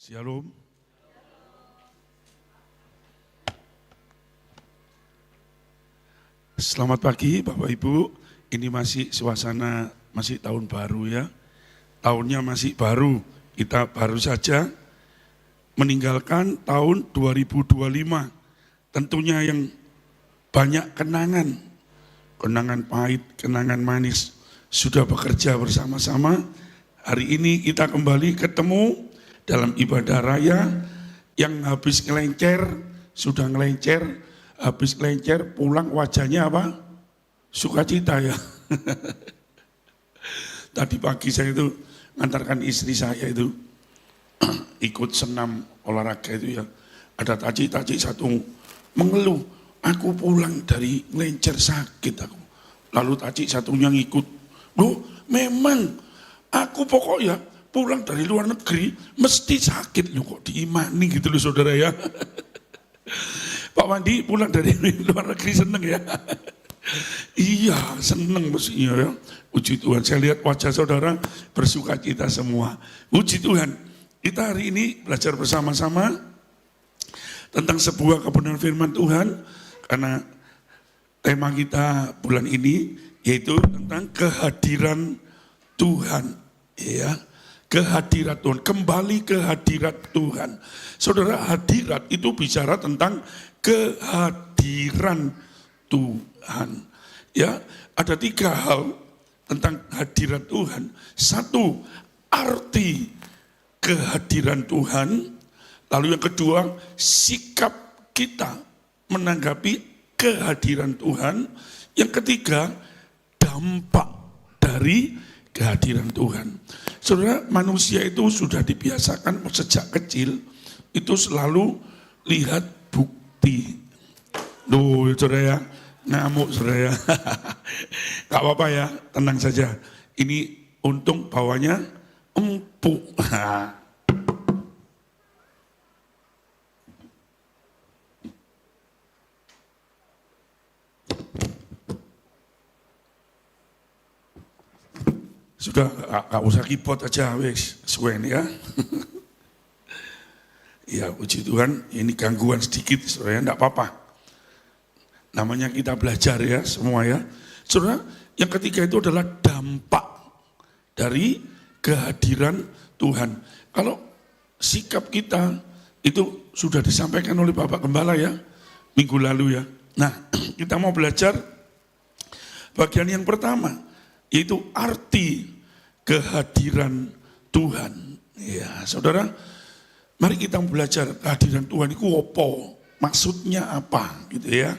Shalom. Selamat pagi Bapak Ibu, ini masih suasana masih tahun baru ya. Tahunnya masih baru, kita baru saja meninggalkan tahun 2025. Tentunya yang banyak kenangan, kenangan pahit, kenangan manis. Sudah bekerja bersama-sama, hari ini kita kembali ketemu dalam ibadah raya yang habis ngelencer, sudah ngelencer, habis ngelencer pulang wajahnya apa? Sukacita ya. Tadi pagi saya itu ngantarkan istri saya itu ikut senam olahraga itu ya. Ada taci-taci satu mengeluh, aku pulang dari ngelencer sakit aku. Lalu taci satunya ngikut, loh memang aku pokoknya pulang dari luar negeri mesti sakit loh, kok diimani gitu loh saudara ya. Pak Wandi pulang dari luar negeri seneng ya. Iya seneng mestinya ya. Puji Tuhan, saya lihat wajah saudara bersuka cita semua. Puji Tuhan, kita hari ini belajar bersama-sama tentang sebuah kebenaran firman Tuhan. Karena tema kita bulan ini yaitu tentang kehadiran Tuhan. Ya, kehadiran Tuhan, kembali ke hadirat Tuhan. Saudara, hadirat itu bicara tentang kehadiran Tuhan. Ya, ada 3 hal tentang hadirat Tuhan. 1, arti kehadiran Tuhan. Lalu yang kedua, sikap kita menanggapi kehadiran Tuhan. Yang ketiga, dampak dari kehadiran Tuhan. Saudara, manusia itu sudah dibiasakan sejak kecil itu selalu lihat bukti. Duh, saudara ya, ngamuk saudara ya. Gak apa-apa ya, tenang saja. Ini untung bawahnya empuk. Sudah gak usah keyboard aja wes, suwen ya. Ya puji Tuhan, ini gangguan sedikit saudara, enggak apa-apa. Namanya kita belajar ya semua ya. Saudara, yang ketiga itu adalah dampak dari kehadiran Tuhan. Kalau sikap kita itu sudah disampaikan oleh Bapak Gembala ya, minggu lalu ya. Nah, kita mau belajar bagian yang pertama, yaitu arti kehadiran Tuhan. Ya, saudara, mari kita belajar kehadiran Tuhan itu apa, maksudnya apa gitu ya.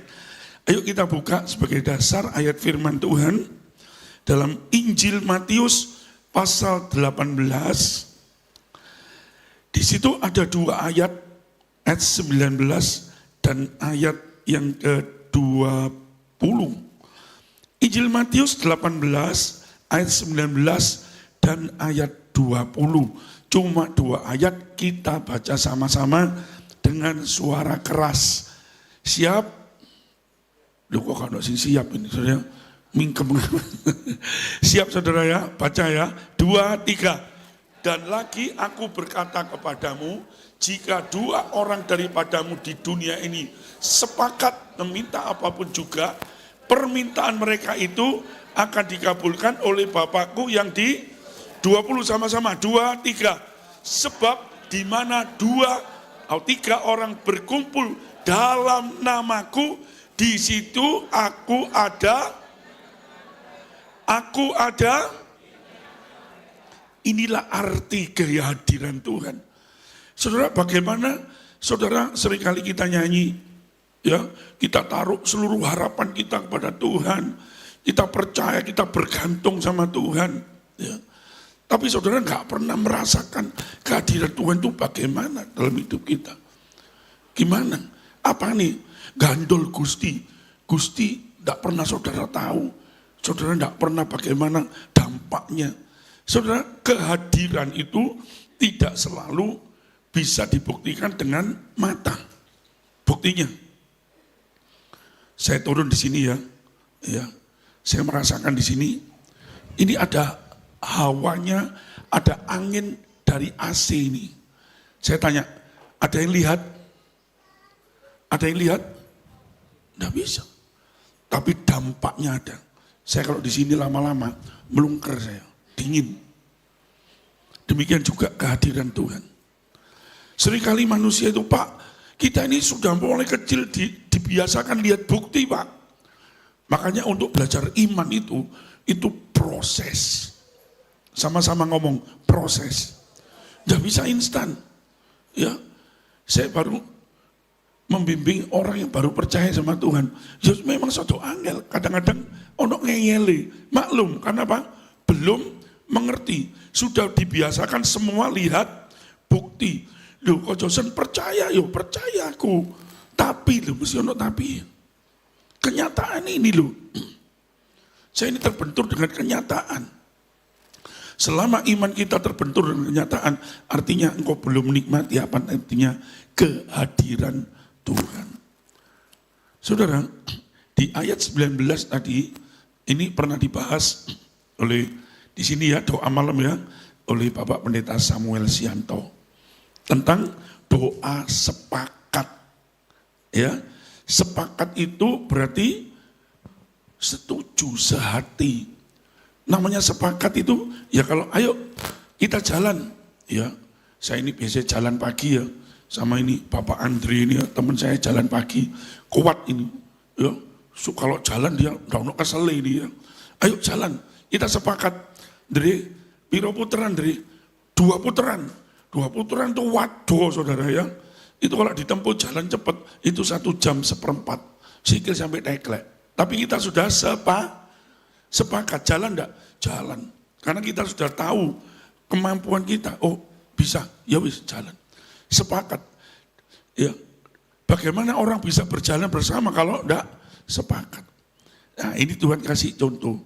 Ayo kita buka sebagai dasar ayat firman Tuhan dalam Injil Matius pasal 18. Di situ ada 2 ayat 19 dan ayat yang ke-20. Injil Matius 18 ayat 19 dan ayat 20. Cuma 2 ayat kita baca sama-sama dengan suara keras. Siap? Loh kok kan siap ini saudara? Mingkem. Siap saudara ya? Baca ya. 2, 3. Dan lagi aku berkata kepadamu, jika 2 orang daripadamu di dunia ini sepakat meminta apapun juga, permintaan mereka itu akan dikabulkan oleh Bapakku yang di 20 sama-sama. 2, 3. Sebab di mana 2 atau 3 orang berkumpul dalam namaku, di situ aku ada. Aku ada. Inilah arti kehadiran Tuhan. Saudara, bagaimana saudara seringkali kita nyanyi, ya, kita taruh seluruh harapan kita kepada Tuhan. Kita percaya, kita bergantung sama Tuhan. Ya. Tapi saudara nggak pernah merasakan kehadiran Tuhan itu bagaimana dalam hidup kita. Gimana? Apa nih? Gandol Gusti. Gusti nggak pernah saudara tahu. Saudara nggak pernah bagaimana dampaknya. Saudara, kehadiran itu tidak selalu bisa dibuktikan dengan mata. Buktinya, saya turun di sini ya. Ya. Saya merasakan di sini, ini ada hawanya, ada angin dari AC ini. Saya tanya, ada yang lihat? Ada yang lihat? Nggak bisa. Tapi dampaknya ada. Saya kalau di sini lama-lama melungker saya, dingin. Demikian juga kehadiran Tuhan. Seringkali manusia itu, Pak, kita ini sudah mulai kecil dibiasakan lihat bukti, Pak. Makanya untuk belajar iman itu proses. Sama-sama ngomong proses. Nggak bisa instan. Ya, saya baru membimbing orang yang baru percaya sama Tuhan. Ya memang suatu angel, kadang-kadang ono ngeyele. Maklum, karena apa? Belum mengerti. Sudah dibiasakan semua lihat bukti. Loh, kok Josen percaya? Yo percaya aku. Tapi, loh mesti ono tapi. Kenyataan ini loh. Saya ini terbentur dengan kenyataan. Selama iman kita terbentur dengan kenyataan, artinya engkau belum menikmati apa artinya kehadiran Tuhan. Saudara, di ayat 19 tadi, ini pernah dibahas oleh, di sini ya, doa malam ya, oleh Bapak Pendeta Samuel Sianto. Tentang doa sepakat. Ya, sepakat itu berarti setuju, sehati. Namanya sepakat itu, ya kalau ayo kita jalan. Ya, saya ini biasa jalan pagi ya. Sama ini Bapak Andri ini ya, teman saya jalan pagi, kuat ini. Ya, kalau jalan dia udah kesel ini ya. Ayo jalan, kita sepakat. Dari piro putaran, dari 2 putaran. 2 putaran itu waduh saudara ya. Itu kalau ditempuh jalan cepat, itu 1 jam 1/4. Sikil sampai teklek. Tapi kita sudah sepakat, jalan enggak? Jalan. Karena kita sudah tahu kemampuan kita. Oh bisa, ya wis jalan. Sepakat. Ya. Bagaimana orang bisa berjalan bersama kalau enggak sepakat? Nah ini Tuhan kasih contoh.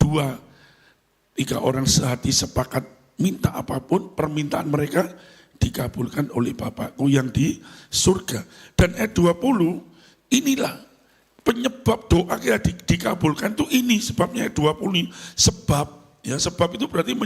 2-3 orang sehati sepakat minta apapun, permintaan mereka dikabulkan oleh Bapakku yang di surga. Dan ayat 20, inilah penyebab doa kita dikabulkan itu ini sebabnya ayat 20 ini. Sebab itu berarti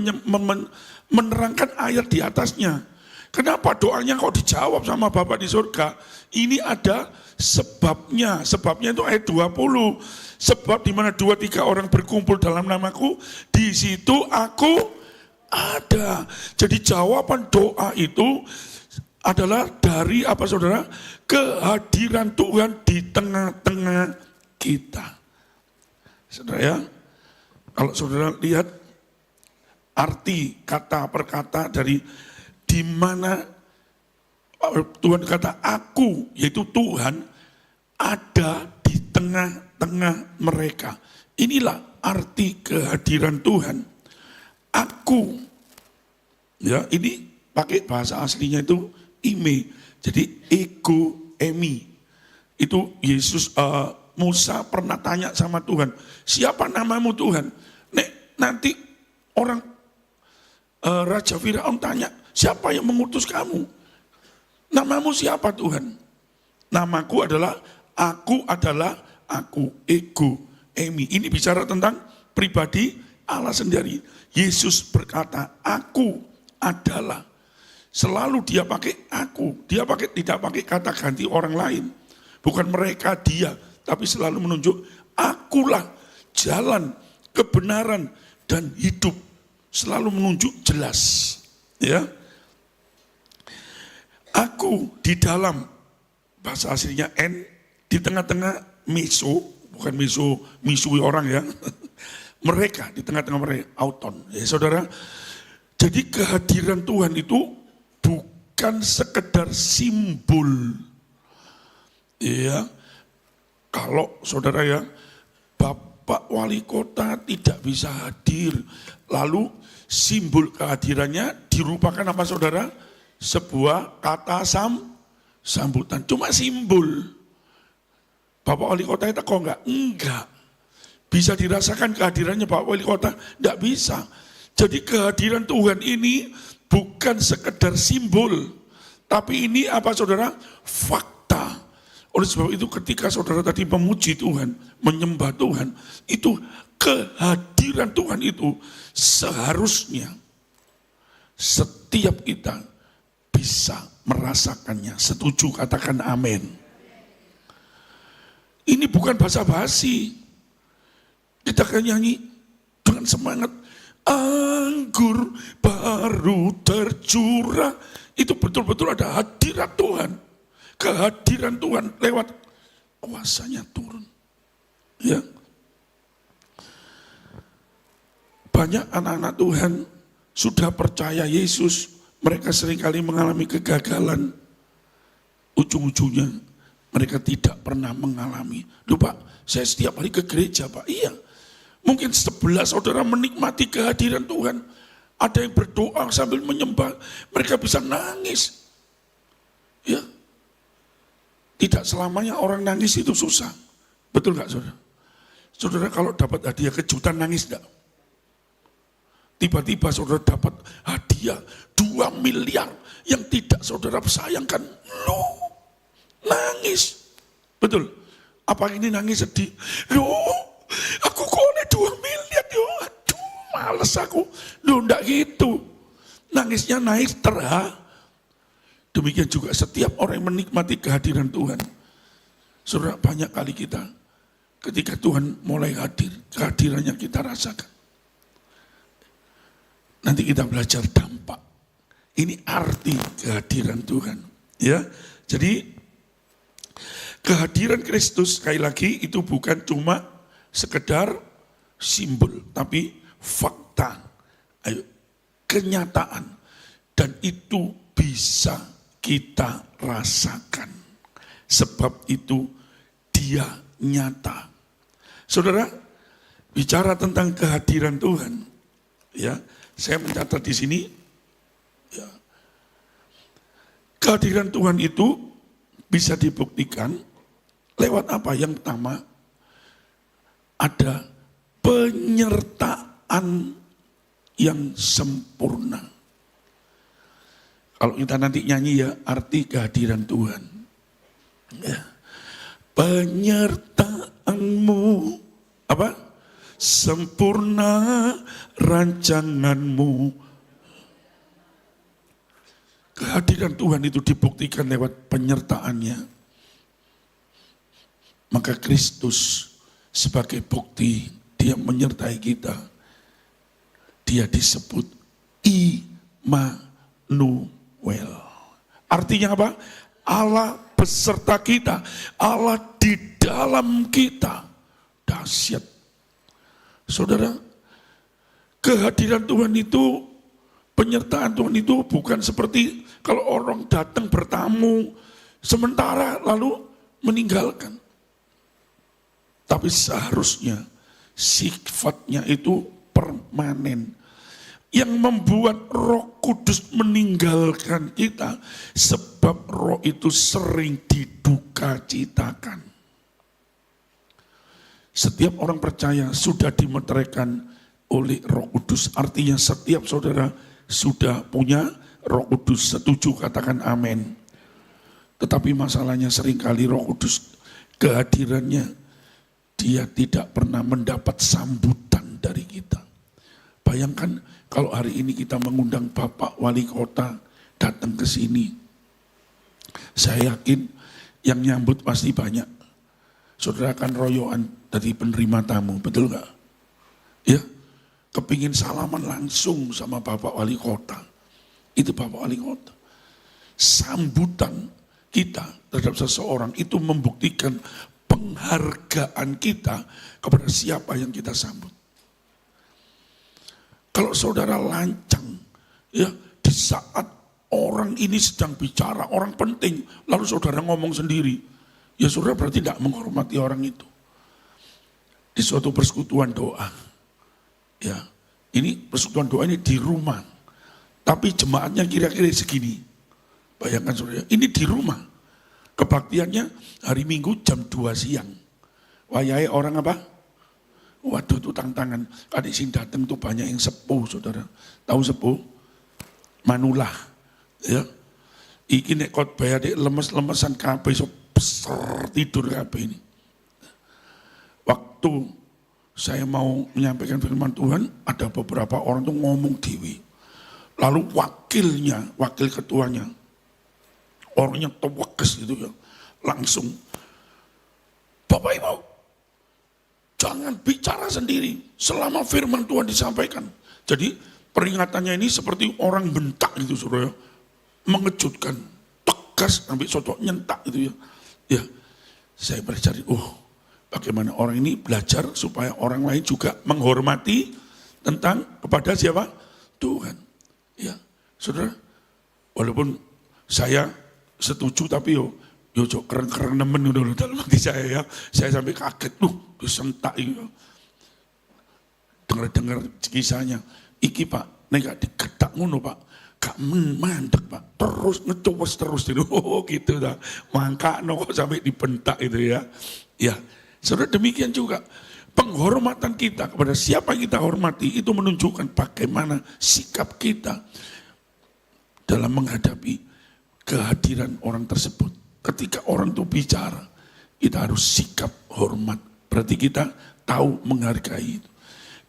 menerangkan ayat di atasnya. Kenapa doanya kok dijawab sama Bapa di surga? Ini ada sebabnya. Sebabnya itu ayat 20. Sebab di mana 2-3 orang berkumpul dalam namaku, di situ aku ada. Jadi jawaban doa itu adalah dari apa saudara? Kehadiran Tuhan di tengah-tengah kita. Saudara ya, kalau saudara lihat arti kata per kata dari di mana Tuhan kata aku, yaitu Tuhan ada di tengah-tengah mereka. Inilah arti kehadiran Tuhan. Aku, ya ini pakai bahasa aslinya itu ime, jadi ego emi. Itu Yesus, Musa pernah tanya sama Tuhan, siapa namamu Tuhan? Nek nanti orang Raja Firaun tanya, siapa yang mengutus kamu? Namamu siapa Tuhan? Namaku adalah aku, ego emi. Ini bicara tentang pribadi Allah sendiri. Yesus berkata, aku adalah. Selalu dia pakai aku. Dia tidak pakai kata ganti orang lain. Bukan mereka, dia. Tapi selalu menunjuk, akulah jalan, kebenaran, dan hidup. Selalu menunjuk jelas. Ya. Aku di dalam, bahasa aslinya N, di tengah-tengah meso, bukan misui orang ya. Mereka, di tengah-tengah mereka, auton. Ya saudara, jadi kehadiran Tuhan itu bukan sekedar simbol. Ya, kalau saudara ya, Bapak Wali Kota tidak bisa hadir, lalu simbol kehadirannya dirupakan apa saudara? Sebuah kata sambutan, cuma simbol. Bapak Wali Kota itu kok enggak? Enggak. Bisa dirasakan kehadirannya Pak Wali Kota? Tidak bisa. Jadi kehadiran Tuhan ini bukan sekedar simbol. Tapi ini apa saudara? Fakta. Oleh sebab itu ketika saudara tadi memuji Tuhan, menyembah Tuhan, itu kehadiran Tuhan itu seharusnya setiap kita bisa merasakannya. Setuju, katakan amin. Ini bukan basa-basi. Kita akan nyanyi dengan semangat. Anggur baru tercurah. Itu betul-betul ada hadirat Tuhan. Kehadiran Tuhan lewat kuasanya turun. Ya. Banyak anak-anak Tuhan sudah percaya Yesus. Mereka seringkali mengalami kegagalan. Ujung-ujungnya mereka tidak pernah mengalami. Loh Pak, saya setiap hari ke gereja Pak. Iya. Mungkin sebelah saudara menikmati kehadiran Tuhan. Ada yang berdoa sambil menyembah. Mereka bisa nangis. Ya. Tidak selamanya orang nangis itu susah. Betul gak saudara? Saudara kalau dapat hadiah kejutan nangis gak? Tiba-tiba saudara dapat hadiah 2 miliar yang tidak saudara sayangkan. Loh, nangis. Betul. Apa ini nangis sedih? Loh, aku kok oleh 2 miliar. Aduh, males aku. Loh, enggak gitu. Nangisnya naik terharu. Demikian juga setiap orang yang menikmati kehadiran Tuhan. Saudara, banyak kali kita ketika Tuhan mulai hadir, kehadirannya kita rasakan. Nanti kita belajar dampak. Ini arti kehadiran Tuhan. Ya, jadi kehadiran Kristus sekali lagi itu bukan cuma sekedar simbol, tapi fakta, kenyataan, dan itu bisa kita rasakan. Sebab itu dia nyata. Saudara, bicara tentang kehadiran Tuhan, ya. Saya mencatat di sini, ya, kehadiran Tuhan itu bisa dibuktikan lewat apa? Yang pertama, ada penyertaan yang sempurna. Kalau kita nanti nyanyi ya, arti kehadiran Tuhan. Ya. Penyertaanmu, apa? Sempurna rancanganmu. Kehadiran Tuhan itu dibuktikan lewat penyertaannya. Maka Kristus sebagai bukti dia menyertai kita. Dia disebut Immanuel. Artinya apa? Allah beserta kita. Allah di dalam kita. Dahsyat. Saudara, kehadiran Tuhan itu, penyertaan Tuhan itu bukan seperti kalau orang datang bertamu sementara lalu meninggalkan. Tapi seharusnya sifatnya itu permanen. Yang membuat Roh Kudus meninggalkan kita sebab Roh itu sering diduka-citakan. Setiap orang percaya sudah dimeteraikan oleh Roh Kudus. Artinya setiap saudara sudah punya Roh Kudus. Setuju, katakan amin. Tetapi masalahnya seringkali Roh Kudus kehadirannya dia tidak pernah mendapat sambutan dari kita. Bayangkan kalau hari ini kita mengundang Bapak Wali Kota datang ke sini. Saya yakin yang nyambut pasti banyak. Saudara akan royoan dari penerima tamu, betul gak? Ya, kepingin salaman langsung sama Bapak Wali Kota. Itu Bapak Wali Kota. Sambutan kita terhadap seseorang itu membuktikan penghargaan kita kepada siapa yang kita sambut. Kalau saudara lancang, ya, di saat orang ini sedang bicara, orang penting, lalu saudara ngomong sendiri, ya saudara berarti tidak menghormati orang itu. Di suatu persekutuan doa, ya, ini persekutuan doa ini di rumah, tapi jemaatnya kira-kira segini. Bayangkan saudara, ini di rumah, kebaktiannya hari Minggu jam 2 siang. Wayai orang apa? Waduh, itu tantangan. Adik sing datang tuh banyak yang sepuh, saudara. Tahu sepuh? Manulah, ya. Iki nek khotbah adik lemes-lemesan kabeh iso besar tidur kabeh ini. Waktu saya mau menyampaikan firman Tuhan, ada beberapa orang tuh ngomong dewi. Lalu wakil ketuanya, Orangnya tewekes gitu ya. Langsung, Bapak Ibu, jangan bicara sendiri selama firman Tuhan disampaikan. Jadi peringatannya ini seperti orang bentak gitu saudara. Mengejutkan, tegas, sampai sodok nyentak gitu ya. Ya, saya bercari, bagaimana orang ini belajar supaya orang lain juga menghormati tentang kepada siapa? Tuhan. Ya, saudara, walaupun saya setuju tapi yo keren-keren nemen udah dalam hati saya ya. Saya sampai kaget, disentak itu. Dengar-dengar kisahnya, iki Pak, nek gak digetak ngono Pak, gak mandek Pak, terus ngecowes terus gitu, gitu dah. Mangka kok sampai dibentak itu ya. Ya, saudara demikian juga penghormatan kita kepada siapa yang kita hormati itu menunjukkan bagaimana sikap kita dalam menghadapi kehadiran orang tersebut. Ketika orang itu bicara, kita harus sikap hormat. Berarti kita tahu menghargai itu.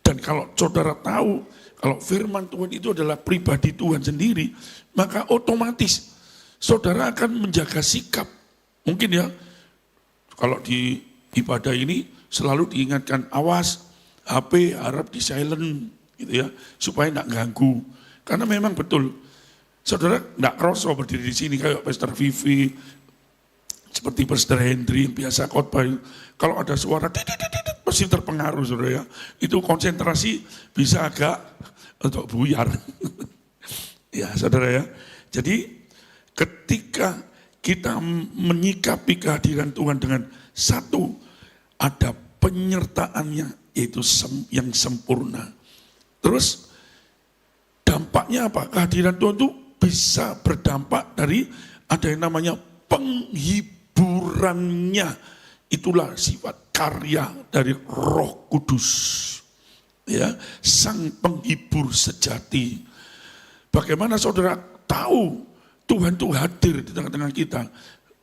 Dan kalau saudara tahu, kalau firman Tuhan itu adalah pribadi Tuhan sendiri, maka otomatis saudara akan menjaga sikap. Mungkin ya, kalau di ibadah ini selalu diingatkan, awas HP harap di silent gitu ya, supaya tidak ganggu. Karena memang betul, saudara tidak kroso berdiri di sini kayak Pastor Vivi, seperti Pastor Hendry yang biasa khotbah. Kalau ada suara pasti terpengaruh saudara ya. Itu konsentrasi bisa agak untuk buyar. Ya saudara ya. Jadi ketika kita menyikapi kehadiran Tuhan dengan satu, ada penyertaannya yaitu yang sempurna. Terus dampaknya apa? Kehadiran Tuhan itu bisa berdampak dari ada yang namanya penghiburannya. Itulah sifat karya dari Roh Kudus. Ya, sang penghibur sejati. Bagaimana saudara tahu Tuhan itu hadir di tengah-tengah kita?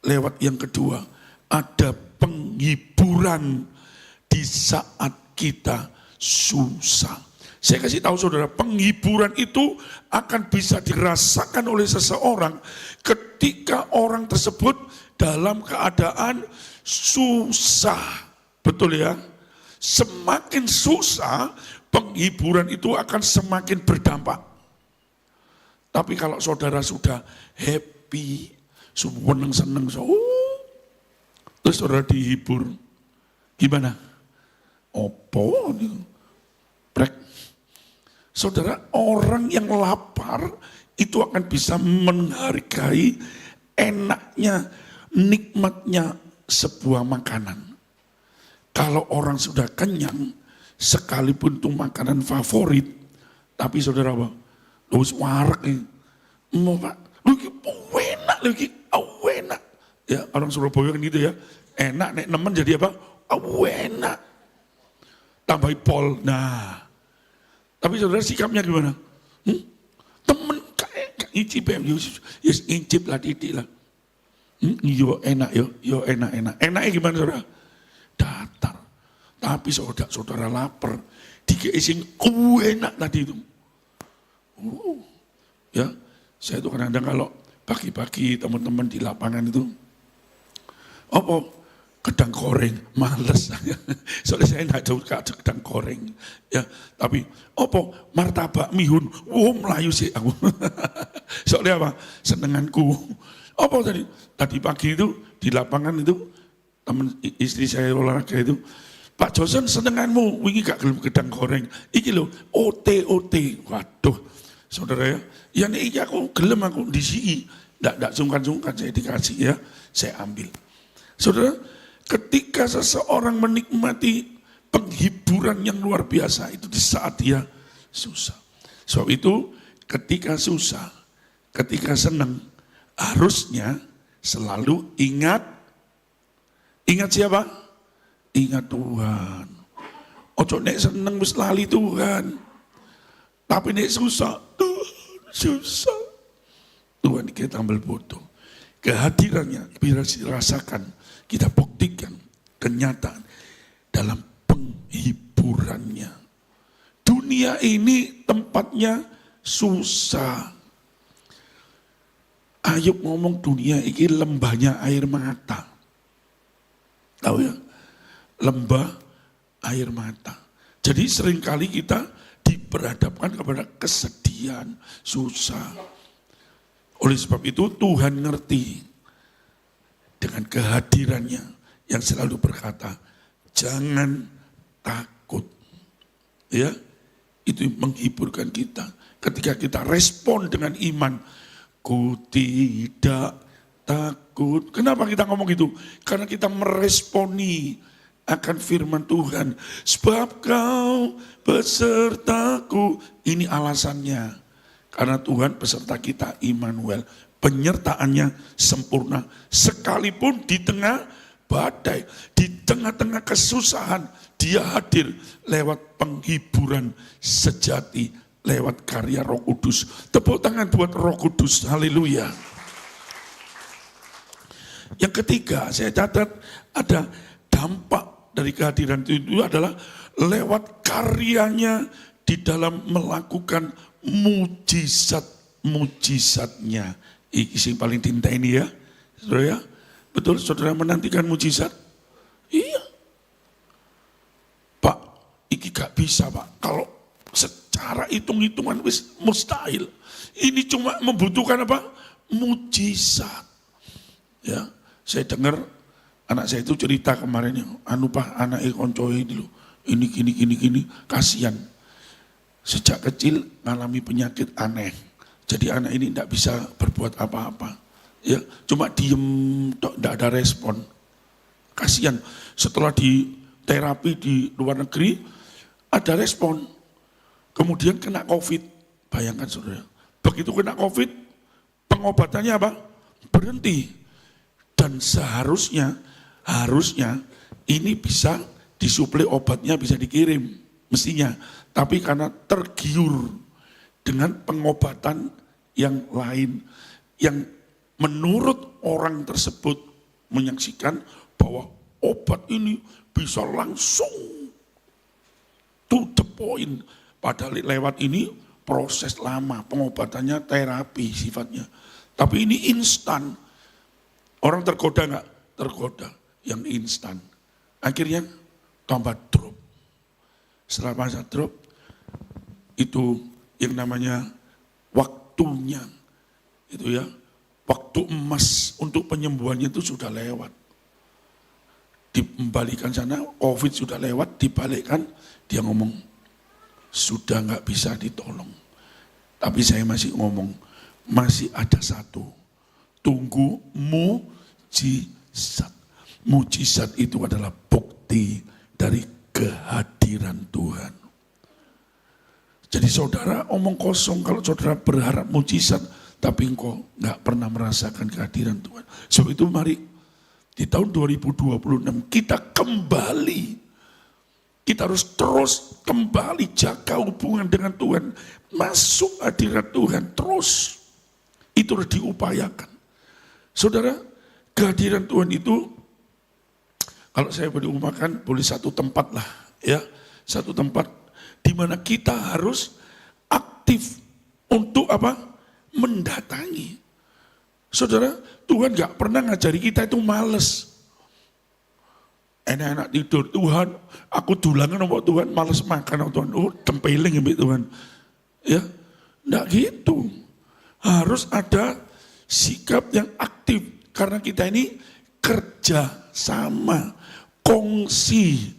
Lewat yang kedua, ada penghiburan di saat kita susah. Saya kasih tahu saudara, penghiburan itu akan bisa dirasakan oleh seseorang ketika orang tersebut dalam keadaan susah. Betul ya? Semakin susah, penghiburan itu akan semakin berdampak. Tapi kalau saudara sudah happy, seneng, terus saudara dihibur, gimana? Opo? Brek. Saudara, orang yang lapar itu akan bisa menghargai enaknya, nikmatnya sebuah makanan. Kalau orang sudah kenyang, sekalipun itu makanan favorit, tapi saudara apa? Lu warak nih. Mau Pak, lu enak lagi, enak. Ya, orang Surabaya kan gitu ya. Enak, nek nemen jadi apa? Enak. Tambah pol. Nah. Tapi saudara sikapnya gimana? Temen kayak ngicip ya, ngicip lah titik lah. Yo enak yo enak. Enaknya gimana saudara? Datar. Tapi saudara lapar, dikasih enak tadi itu. Ya, saya itu kadang-kadang kalau pagi-pagi teman-teman di lapangan itu, gedang goreng, males. Soalnya saya tidak suka gedang goreng. Ya, tapi martabak mihun, melayu sih aku. Soalnya apa? Senenganku. Tadi pagi itu di lapangan itu teman istri saya olahraga itu, Pak Johnson senenganmu, wingi gak gelem gedang goreng. Iki lho, OT. Waduh, saudara ya. Ya nih aku gelem aku disi, ndak sungkan-sungkan saya dikasih ya, saya ambil. Saudara, ketika seseorang menikmati penghiburan yang luar biasa itu di saat dia susah. Sebab itu ketika susah, ketika senang, harusnya selalu ingat siapa? Ingat Tuhan. Ojo nek seneng wis lali Tuhan. Tapi nek susah, susah. Tuhan kita tambah bodoh. Kehadirannya bisa dirasakan, kita buktikan kenyataan dalam penghiburannya. Dunia ini tempatnya susah. Ayub ngomong dunia ini lembahnya air mata. Tahu ya? Lembah air mata. Jadi seringkali kita diperhadapkan kepada kesedihan, susah. Oleh sebab itu Tuhan ngerti dengan kehadirannya yang selalu berkata, jangan takut. Ya, itu menghiburkan kita. Ketika kita respon dengan iman, ku tidak takut. Kenapa kita ngomong gitu? Karena kita meresponi akan firman Tuhan. Sebab kau besertaku. Ini alasannya. Karena Tuhan beserta kita, Immanuel. Penyertaannya sempurna. Sekalipun di tengah badai, di tengah-tengah kesusahan, Dia hadir lewat penghiburan sejati, lewat karya Roh Kudus. Tepuk tangan buat Roh Kudus, haleluya. Yang ketiga, saya catat ada dampak dari kehadiran itu adalah lewat karyanya di dalam melakukan mujizat-mujizatnya. Ini yang paling tinta ini ya, saudara ya. Betul, saudara menantikan mujizat? Iya. Pak, ini gak bisa Pak. Kalau secara hitung-hitungan mustahil. Ini cuma membutuhkan apa? Mujizat. Ya, saya dengar anak saya itu cerita kemarin, anu Pak, anak koncoe dulu. Ini gini, kasihan. Sejak kecil mengalami penyakit aneh. Jadi anak ini tidak bisa berbuat apa-apa. Ya, cuma diem, tidak ada respon. Kasihan. Setelah di terapi di luar negeri, ada respon. Kemudian kena COVID. Bayangkan saudara. Begitu kena COVID, pengobatannya apa? Berhenti. Dan harusnya ini bisa disuplai obatnya, bisa dikirim. Mestinya. Tapi karena tergiur dengan pengobatan yang lain. Yang menurut orang tersebut menyaksikan bahwa obat ini bisa langsung to the point. Padahal lewat ini proses lama, pengobatannya terapi sifatnya. Tapi ini instan. Orang tergoda enggak? Tergoda yang instan. Akhirnya tambah drop. Setelah masa drop, itu yang namanya waktunya. Itu ya, waktu emas untuk penyembuhannya itu sudah lewat. Dikembalikan sana, COVID sudah lewat, dibalikkan, dia ngomong, sudah nggak bisa ditolong. Tapi saya masih ngomong, masih ada satu. Tunggu mujizat. Mujizat itu adalah bukti dari kehadiran Tuhan. Jadi saudara omong kosong kalau saudara berharap mujizat, tapi engkau nggak pernah merasakan kehadiran Tuhan. Sebab itu mari di tahun 2026 kita kembali. Kita harus terus kembali jaga hubungan dengan Tuhan. Masuk hadirat Tuhan terus. Itu harus diupayakan. Saudara, kehadiran Tuhan itu, kalau saya boleh umpamakan, boleh satu tempat lah. Ya, satu tempat di mana kita harus aktif untuk apa? Mendatangi. Saudara, Tuhan gak pernah ngajari kita itu males. Enak-enak tidur, Tuhan, aku dulangan sama Tuhan, males makan sama Tuhan. Oh, tempeling ya Tuhan. Ya, enggak gitu. Harus ada sikap yang aktif. Karena kita ini kerja sama, kongsi.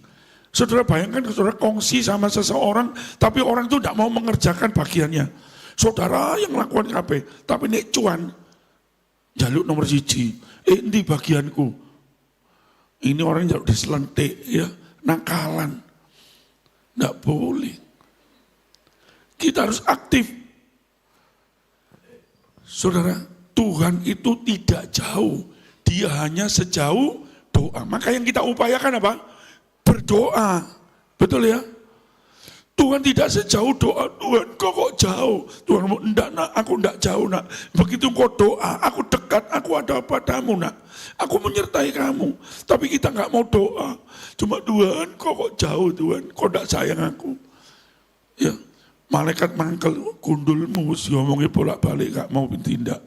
Saudara bayangkan, saudara kongsi sama seseorang, tapi orang itu tidak mau mengerjakan bagiannya. Saudara yang melakukan KB, tapi nek cuan, jaluk nomor 1, ini bagianku. Ini orang jaluk diselentik, ya, nakalan. Tidak boleh. Kita harus aktif. Saudara, Tuhan itu tidak jauh. Dia hanya sejauh doa. Maka yang kita upayakan apa? Berdoa. Betul ya? Tuhan tidak sejauh doa. Tuhan kok jauh? Tuhan mau enggak nak, aku enggak jauh nak. Begitu kau doa, aku dekat, aku ada padamu nak. Aku menyertai kamu. Tapi kita enggak mau doa. Cuma Tuhan kok jauh Tuhan? Kau enggak sayang aku? Ya, malaikat mangkel gundulmu, si ngomongnya bolak-balik enggak mau tindak.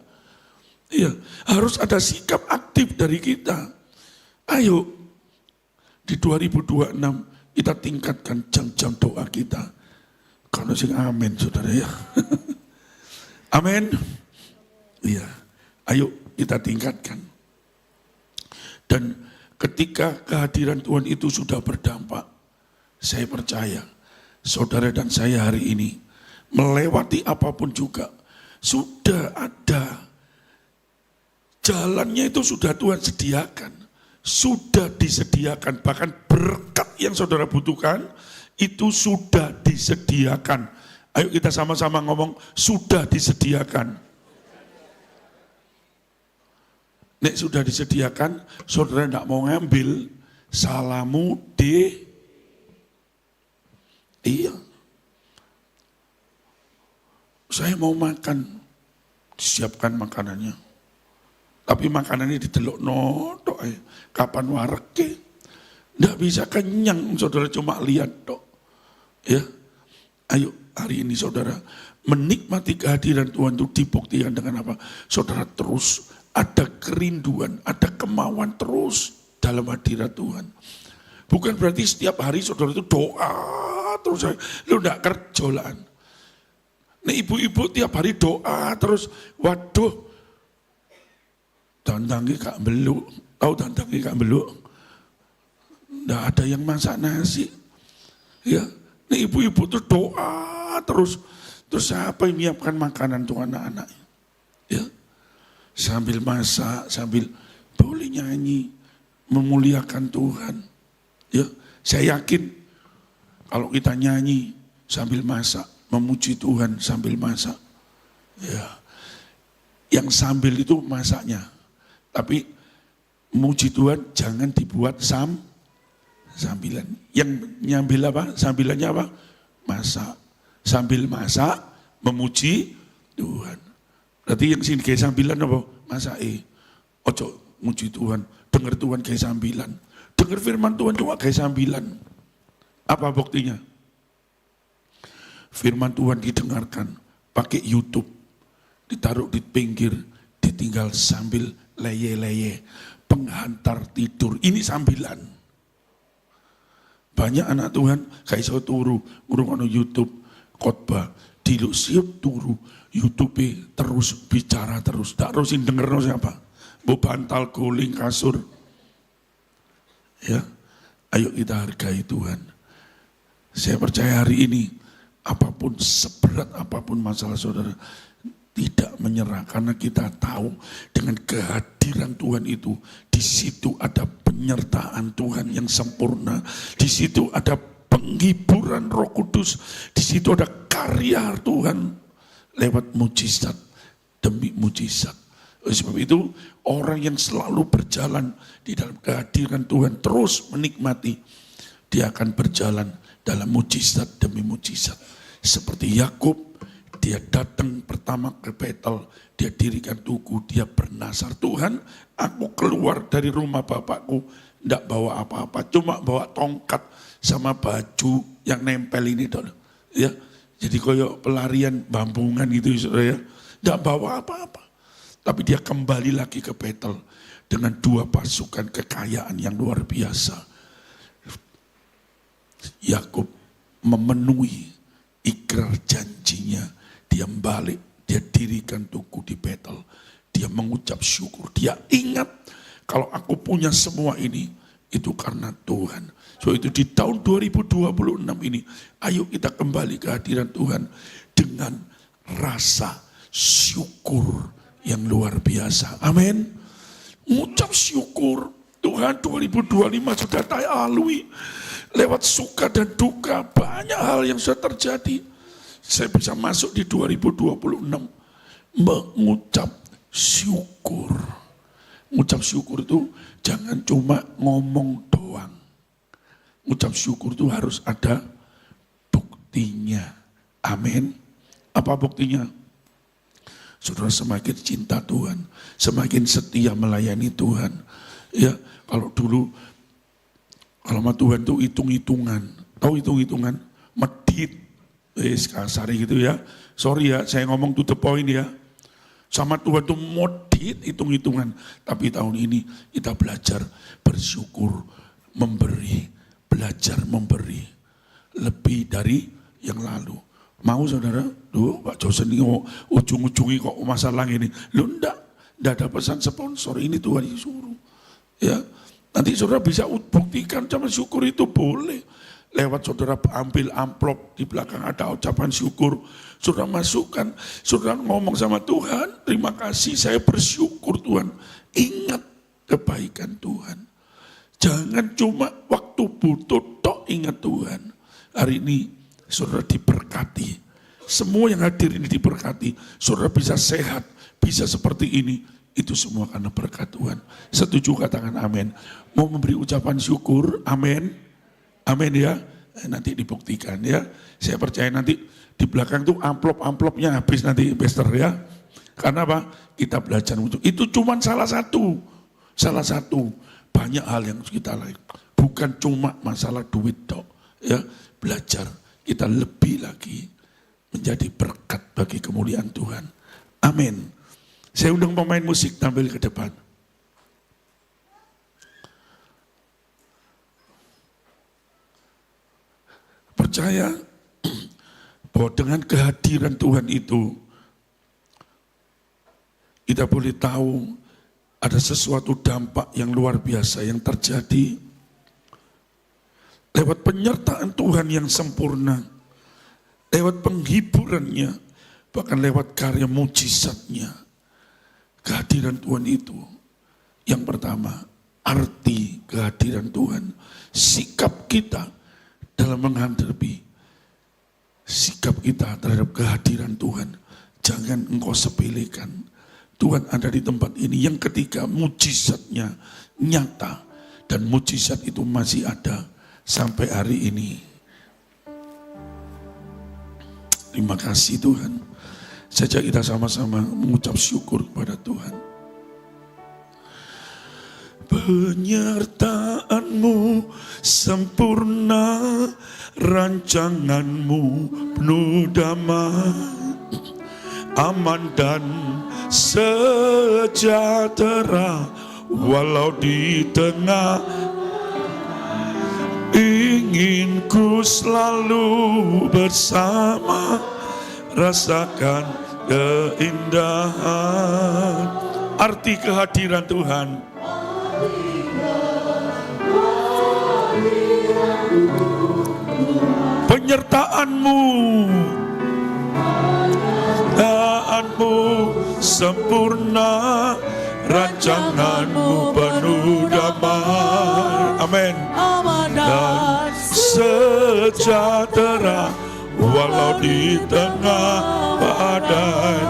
Iya, harus ada sikap aktif dari kita. Ayo, di 2026 kita tingkatkan jam-jam doa kita. Kalau sing amin, saudara ya. Amin. Iya, ayo kita tingkatkan. Dan ketika kehadiran Tuhan itu sudah berdampak, saya percaya saudara dan saya hari ini melewati apapun juga sudah ada jalannya, itu sudah Tuhan sediakan, sudah disediakan, bahkan berkat yang saudara butuhkan itu sudah disediakan. Ayo kita sama-sama ngomong, sudah disediakan. Nek sudah disediakan, saudara tidak mau ngambil, salamu iya. Saya mau makan, disiapkan makanannya. Tapi makanannya diteluk notok, kapan wareke? Tidak bisa kenyang, saudara cuma lihat tok. Ya, ayo hari ini saudara menikmati kehadiran Tuhan itu dibuktikan dengan apa? Saudara terus ada kerinduan, ada kemauan terus dalam hadirat Tuhan. Bukan berarti setiap hari saudara itu doa terus, lu enggak kerjolan. Nah ibu-ibu tiap hari doa terus, waduh, dandangi kak beluk, tahu dandangi kak beluk? Enggak ada yang masak nasi, ya. Nah ibu-ibu tuh doa terus siapa yang menyiapkan makanan untuk anak-anak, ya. Sambil masak, sambil boleh nyanyi, memuliakan Tuhan. Ya, saya yakin kalau kita nyanyi sambil masak, memuji Tuhan sambil masak, ya, yang sambil itu masaknya. Tapi memuji Tuhan jangan dibuat sambilan. Yang nyambil apa? Sambilannya apa? Masak. Sambil masak, memuji Tuhan. Berarti yang sini kayak sambilan apa? Masa ojo muji Tuhan, dengar Tuhan kayak sambilan. Dengar firman Tuhan cuma kayak sambilan. Apa buktinya? Firman Tuhan didengarkan pakai YouTube, ditaruh di pinggir, ditinggal sambil leye-leye, penghantar tidur. Ini sambilan. Banyak anak Tuhan kayak iso turu, ngurungono YouTube, khotbah, diluk siap turu, YouTube terus bicara terus, tak terusin denger siapa, bu bantal guling kasur, ya. Ayo kita hargai Tuhan. Saya percaya hari ini apapun seberat apapun masalah saudara, tidak menyerah karena kita tahu dengan kehadiran Tuhan itu di situ ada penyertaan Tuhan yang sempurna, di situ ada penghiburan Roh Kudus, di situ ada karya Tuhan lewat mujizat demi mujizat. Sebab itu orang yang selalu berjalan di dalam kehadiran Tuhan terus menikmati, dia akan berjalan dalam mujizat demi mujizat. Seperti Yakub, dia datang pertama ke Betel, dia dirikan tugu, dia bernasar, Tuhan aku keluar dari rumah bapakku, tidak bawa apa-apa, cuma bawa tongkat sama baju yang nempel ini dulu, ya. Jadi koyok pelarian bambungan gitu ya, tidak bawa apa-apa. Tapi dia kembali lagi ke Betel dengan 2 pasukan kekayaan yang luar biasa. Yakub memenuhi ikrar janjinya, dia balik, dia dirikan tugu di Betel. Dia mengucap syukur, dia ingat kalau aku punya semua ini, itu karena Tuhan. So itu di tahun 2026 ini, ayo kita kembali ke hadiran Tuhan dengan rasa syukur yang luar biasa. Amin. Ngucap syukur, Tuhan 2025 sudah lalui. Lewat suka dan duka, banyak hal yang sudah terjadi. Saya bisa masuk di 2026 mengucap syukur. Mengucap syukur itu jangan cuma ngomong doang. Ucap syukur itu harus ada buktinya. Amin. Apa buktinya? Saudara semakin cinta Tuhan, semakin setia melayani Tuhan. Ya, kalau dulu, kalau sama Tuhan itu hitung-hitungan. Tahu hitung-hitungan? Medit. Kasar gitu ya. Sorry ya, saya ngomong to the point ya. sama Tuhan itu modit hitung-hitungan. Tapi tahun ini kita belajar bersyukur, memberi, belajar memberi. Lebih dari yang lalu. Mau saudara? Duh, Pak Josen ini ujung-ujungi kok masalah ini. Loh enggak ada pesan sponsor, ini Tuhan yang suruh. Ya, nanti saudara bisa buktikan sama syukur itu boleh. Lewat saudara ambil amplop, di belakang ada ucapan syukur. Saudara masukkan, saudara ngomong sama Tuhan, terima kasih saya bersyukur Tuhan. Ingat kebaikan Tuhan. Jangan cuma waktu butuh tok ingat Tuhan. Hari ini saudara diberkati. Semua yang hadir ini diberkati. Saudara bisa sehat, bisa seperti ini. Itu semua karena berkat Tuhan. Setuju katakan amin. Mau memberi ucapan syukur, amin. Amin ya. Nanti dibuktikan ya. Saya percaya nanti di belakang tuh amplop-amplopnya habis nanti Pastor ya. Karena apa? Kita belajar untuk itu cuma salah satu. Salah satu. Banyak hal yang kita lakukan. Bukan cuma masalah duit dok. Ya, belajar kita lebih lagi menjadi berkat bagi kemuliaan Tuhan. Amin. Saya undang pemain musik tampil ke depan. Percaya bahwa dengan kehadiran Tuhan itu kita boleh tahu ada sesuatu dampak yang luar biasa yang terjadi lewat penyertaan Tuhan yang sempurna, lewat penghiburannya, bahkan lewat karya mujizatnya. Kehadiran Tuhan itu, yang pertama, arti kehadiran Tuhan, sikap kita dalam menghadapi, sikap kita terhadap kehadiran Tuhan. Jangan engkau sepelekan, Tuhan ada di tempat ini. Yang ketiga, mujizatnya nyata, dan mujizat itu masih ada sampai hari ini. Terima kasih Tuhan. Sejak kita sama-sama mengucap syukur kepada Tuhan. Penyertaan-Mu sempurna, rancangan-Mu penuh damai, aman dan sejahtera, walau di tengah. Ingin ku selalu bersama, rasakan keindahan. Arti kehadiran Tuhan. Penyertaan-Mu, sempurna, rancangan-Mu penuh damai. Amin. Dan sejahtera, walau di tengah badai.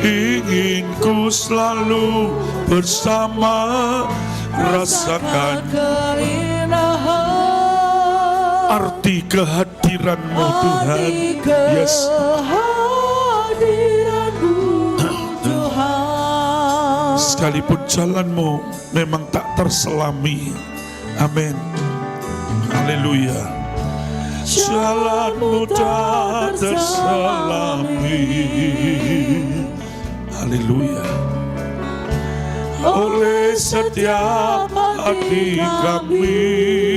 Ingin ku selalu bersama, rasakan arti kehadiran-Mu Tuhan. Yes. Sekalipun jalan-Mu memang tak terselami. Amin. Haleluya. Jalan-Mu tak terselami. Haleluya. Oleh setiap hati kami.